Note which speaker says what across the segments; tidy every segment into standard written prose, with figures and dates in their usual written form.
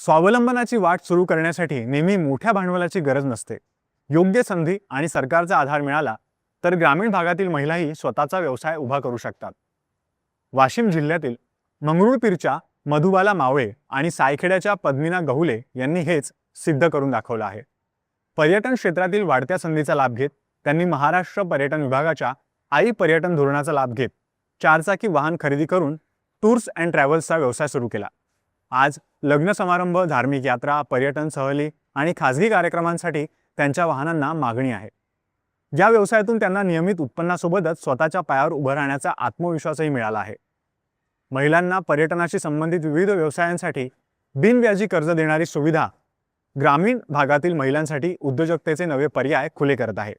Speaker 1: स्वावलंबनाची वाट सुरू करण्यासाठी नेहमी मोठ्या भांडवलाची गरज नसते. योग्य संधी आणि सरकारचा आधार मिळाला तर ग्रामीण भागातील महिलाही स्वतःचा व्यवसाय उभा करू शकतात. वाशिम जिल्ह्यातील मंगरुळपीरच्या मधुबाला मावळे आणि सायखेड्याच्या पद्मिना गहुले यांनी हेच सिद्ध करून दाखवलं आहे. पर्यटन क्षेत्रातील वाढत्या संधीचा लाभ घेत त्यांनी महाराष्ट्र पर्यटन विभागाच्या आई पर्यटन धोरणाचा लाभ घेत चारचाकी वाहन खरेदी करून टूर्स अँड ट्रॅव्हल्सचा व्यवसाय सुरू केला. आज लग्न समारंभ, धार्मिक यात्रा, पर्यटन सहली आणि खाजगी कार्यक्रमांसाठी त्यांच्या वाहनांना मागणी आहे. या व्यवसायातून त्यांना नियमित उत्पन्नासोबतच स्वतःच्या पायावर उभं राहण्याचा आत्मविश्वासही मिळाला आहे. महिलांना पर्यटनाशी संबंधित विविध व्यवसायांसाठी बिनव्याजी कर्ज देणारी सुविधा ग्रामीण भागातील महिलांसाठी उद्योजकतेचे नवे पर्याय खुले करत आहे.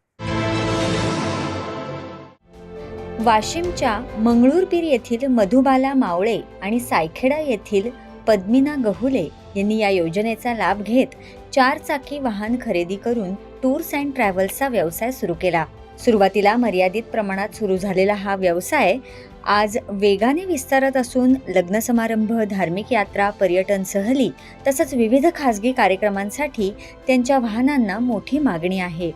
Speaker 2: वाशिमच्या मंगरुळपीर येथील मधुबाला मावळे आणि सायखेडा येथील पद्मिना गहुले यांनी या योजनेचा लाभ घेत चारचाकी वाहन खरेदी करून टूर्स अँड ट्रॅव्हल्सचा व्यवसाय सुरू केला. सुरुवातीला मर्यादित प्रमाणात सुरू झालेला हा व्यवसाय आज वेगाने विस्तारत असून लग्न समारंभ, धार्मिक यात्रा, पर्यटन सहली तसंच विविध खासगी कार्यक्रमांसाठी त्यांच्या वाहनांना मोठी मागणी आहे.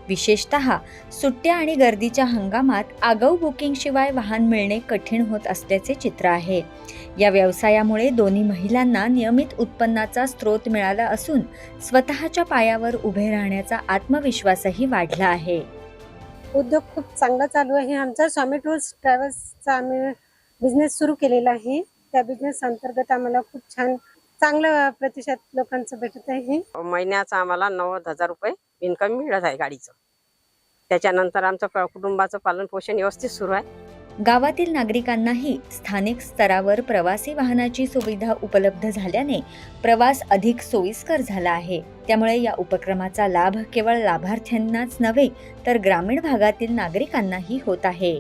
Speaker 2: विशेषतः सुट्ट्या आणि गर्दीच्या हंगामात आगाऊ बुकिंगशिवाय वाहन मिळणे कठीण होत असल्याचे चित्र आहे. या व्यवसायामुळे दोन्ही महिलांना नियमित उत्पन्नाचा स्रोत मिळाला असून स्वतःच्या पायावर उभे राहण्याचा आत्मविश्वासही वाढला आहे.
Speaker 3: उद्योग खूप चांगला चालू आहे. आमचा स्वामी टूर्स ट्रॅव्हल्सचा आम्ही बिझनेस सुरू केलेला आहे. त्या बिझनेस अंतर्गत आम्हाला खूप छान चांगला प्रतिसाद लोकांचं भेटत आहे.
Speaker 4: महिन्याचा आम्हाला 90,000 रुपये इन्कम मिळत आहे गाडीचं. त्याच्यानंतर आमचं कुटुंबाचं पालन पोषण व्यवस्थित सुरू आहे.
Speaker 2: गावातील नागरिकांनाही स्थानिक स्तरावर प्रवासी वाहनाची सुविधा उपलब्ध झाल्याने प्रवास अधिक सोयीस्कर झाला आहे. त्यामुळे या उपक्रमाचा लाभ केवळ लाभार्थ्यांनाच नव्हे तर ग्रामीण भागातील नागरिकांनाही होत आहे.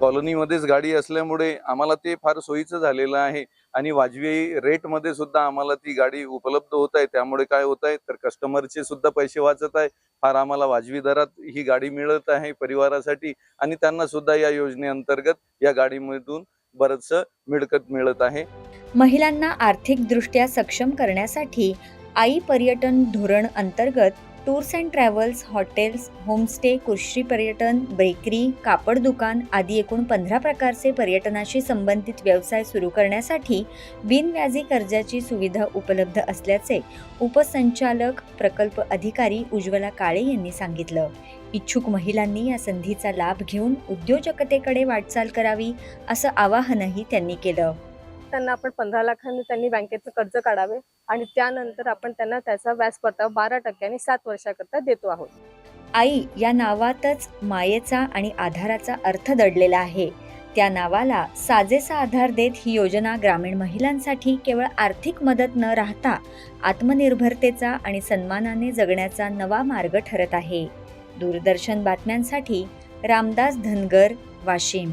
Speaker 5: कॉलनीमध्येच गाडी असल्यामुळे आम्हाला ते फार सोयीचं झालेलं आहे आणि वाजवी रेटमध्ये सुद्धा आम्हाला ती गाडी उपलब्ध होत आहे. त्यामुळे काय होत आहे तर कस्टमरचे सुद्धा पैसे वाचत आहे. फार आम्हाला वाजवी दरात ही गाडी मिळत आहे परिवारासाठी आणि त्यांना सुद्धा या योजनेअंतर्गत या गाडीमधून बरंचसं मिळकत मिळत आहे.
Speaker 2: महिलांना आर्थिकदृष्ट्या सक्षम करण्यासाठी आई पर्यटन धोरण अंतर्गत tours and travels, hotels, homestay, कृषी पर्यटन, बेकरी, कापड दुकान आदी एकूण 15 प्रकारचे पर्यटनाशी संबंधित व्यवसाय सुरू करण्यासाठी बिनव्याजी कर्जाची सुविधा उपलब्ध असल्याचे उपसंचालक प्रकल्प अधिकारी उज्ज्वला काळे यांनी सांगितलं. इच्छुक महिलांनी या संधीचा लाभ घेऊन उद्योजकतेकडे वाटचाल करावी असं आवाहनही त्यांनी केलं.
Speaker 6: त्यांना आपण 15 लाखांनी त्यांनी बँकेचं कर्ज काढावे आणि त्यानंतर आपण त्यांना त्याचा व्याज परतावा 12% 7 वर्षाकरता देतो आहोत.
Speaker 2: आई या नावातच मायेचा आणि आधाराचा अर्थ दडलेला आहे. त्या नावाला साजेसा आधार देत ही योजना ग्रामीण महिलांसाठी केवळ आर्थिक मदत न राहता आत्मनिर्भरतेचा आणि सन्मानाने जगण्याचा नवा मार्ग ठरत आहे. दूरदर्शन बातम्यांसाठी रामदास धनगर, वाशिम.